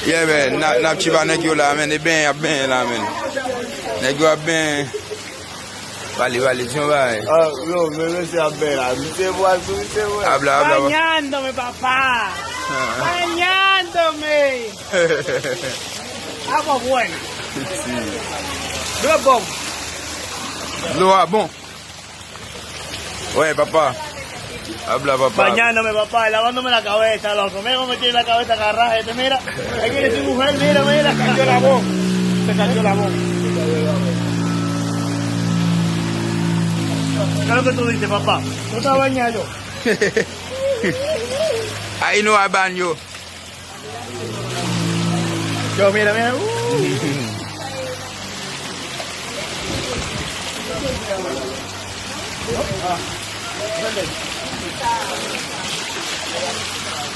Yeah, man, not chiba negula, man, de ben, la, man. Negula ben. Vale, son vai. Ah, no, me sea bella. Me voy. Habla. Bañándome, papá. Bañándome. Agua buena. Sí. Lo bon. Bon. Oye, papá. Habla, papá. Bañándome, papá, lavándome la cabeza, loco. Mira cómo me tiene la cabeza agarrada. Mira, aquí que tu mujer, mira. Se cayó la voz. Se cayó la voz. ¿Qué es lo que tú dices, papá? ¿Tú estás bañado? Ahí no hay baño. Yo, mira.